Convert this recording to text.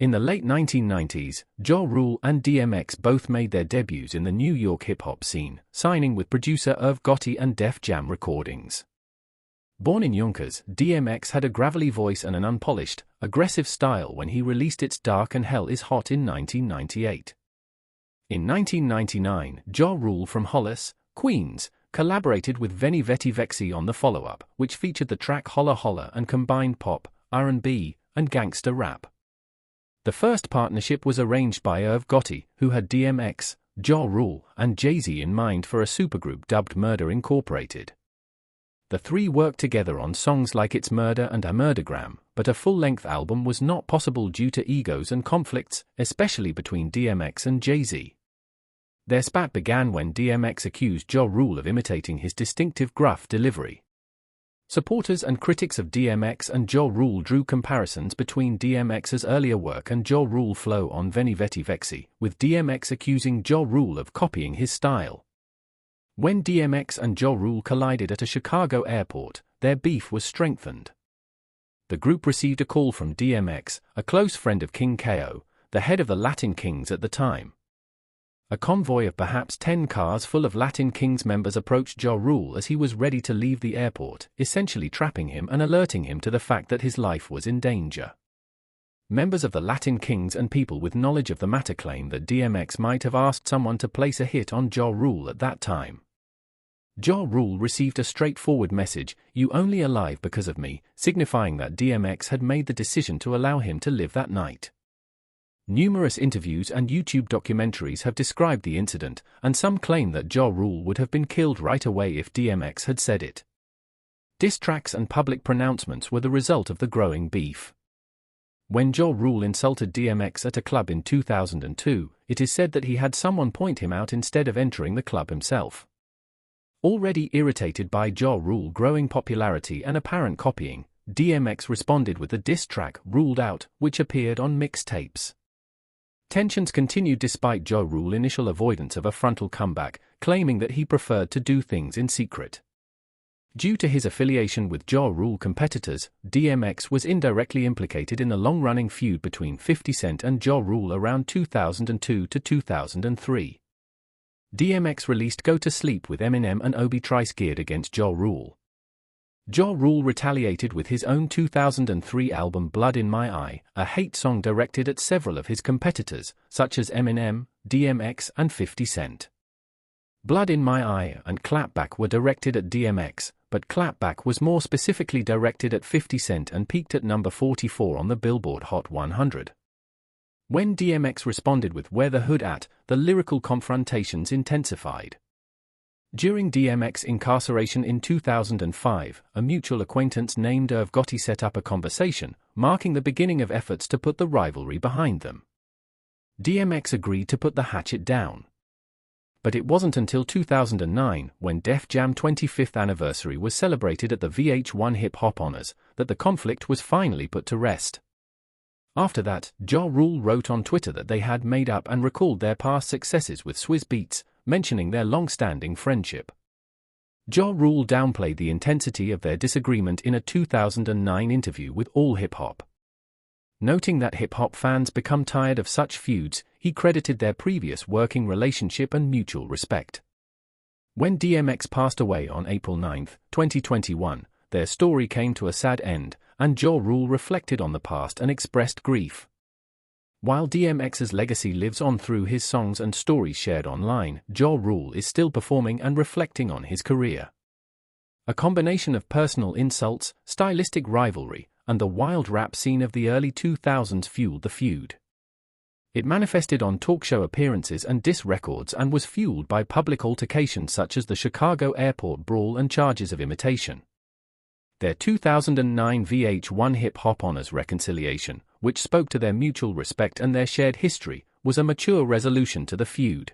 In the late 1990s, Ja Rule and DMX both made their debuts in the New York hip-hop scene, signing with producer Irv Gotti and Def Jam Recordings. Born in Yonkers, DMX had a gravelly voice and an unpolished, aggressive style when he released It's Dark and Hell Is Hot in 1998. In 1999, Ja Rule from Hollis, Queens, collaborated with Veni Veti Vexi on the follow-up, which featured the track Holla Holla and combined pop, R&B, and gangster rap. The first partnership was arranged by Irv Gotti, who had DMX, Ja Rule, and Jay-Z in mind for a supergroup dubbed Murder Incorporated. The three worked together on songs like It's Murder and A Murdergram, but a full-length album was not possible due to egos and conflicts, especially between DMX and Jay-Z. Their spat began when DMX accused Ja Rule of imitating his distinctive gruff delivery. Supporters and critics of DMX and Ja Rule drew comparisons between DMX's earlier work and Ja Rule flow on Veni Veti Vexi, with DMX accusing Ja Rule of copying his style. When DMX and Ja Rule collided at a Chicago airport, their beef was strengthened. The group received a call from DMX, a close friend of King Ko, the head of the Latin Kings at the time. A convoy of perhaps 10 cars full of Latin Kings members approached Ja Rule as he was ready to leave the airport, essentially trapping him and alerting him to the fact that his life was in danger. Members of the Latin Kings and people with knowledge of the matter claim that DMX might have asked someone to place a hit on Ja Rule at that time. Ja Rule received a straightforward message, "You only alive because of me," signifying that DMX had made the decision to allow him to live that night. Numerous interviews and YouTube documentaries have described the incident, and some claim that Ja Rule would have been killed right away if DMX had said it. Diss tracks and public pronouncements were the result of the growing beef. When Ja Rule insulted DMX at a club in 2002, it is said that he had someone point him out instead of entering the club himself. Already irritated by Ja Rule growing popularity and apparent copying, DMX responded with the diss track Ruled Out, which appeared on mixtapes. Tensions continued despite Ja Rule's initial avoidance of a frontal comeback, claiming that he preferred to do things in secret. Due to his affiliation with Ja Rule competitors, DMX was indirectly implicated in the long-running feud between 50 Cent and Ja Rule around 2002 to 2003. DMX released Go to Sleep with Eminem and Obi Trice geared against Ja Rule. Ja Rule retaliated with his own 2003 album Blood in My Eye, a hate song directed at several of his competitors, such as Eminem, DMX and 50 Cent. Blood in My Eye and Clapback were directed at DMX, but Clapback was more specifically directed at 50 Cent and peaked at number 44 on the Billboard Hot 100. When DMX responded with Where the Hood At, the lyrical confrontations intensified. During DMX's incarceration in 2005, a mutual acquaintance named Irv Gotti set up a conversation, marking the beginning of efforts to put the rivalry behind them. DMX agreed to put the hatchet down. But it wasn't until 2009, when Def Jam 25th anniversary was celebrated at the VH1 Hip Hop Honors, that the conflict was finally put to rest. After that, Ja Rule wrote on Twitter that they had made up and recalled their past successes with Swizz Beatz, mentioning their long-standing friendship. Ja Rule downplayed the intensity of their disagreement in a 2009 interview with All Hip Hop. Noting that hip-hop fans become tired of such feuds, he credited their previous working relationship and mutual respect. When DMX passed away on April 9, 2021, their story came to a sad end, and Ja Rule reflected on the past and expressed grief. While DMX's legacy lives on through his songs and stories shared online, Ja Rule is still performing and reflecting on his career. A combination of personal insults, stylistic rivalry, and the wild rap scene of the early 2000s fueled the feud. It manifested on talk show appearances and diss records and was fueled by public altercations such as the Chicago airport brawl and charges of imitation. Their 2009 VH1 Hip Hop Honors reconciliation, which spoke to their mutual respect and their shared history, was a mature resolution to the feud.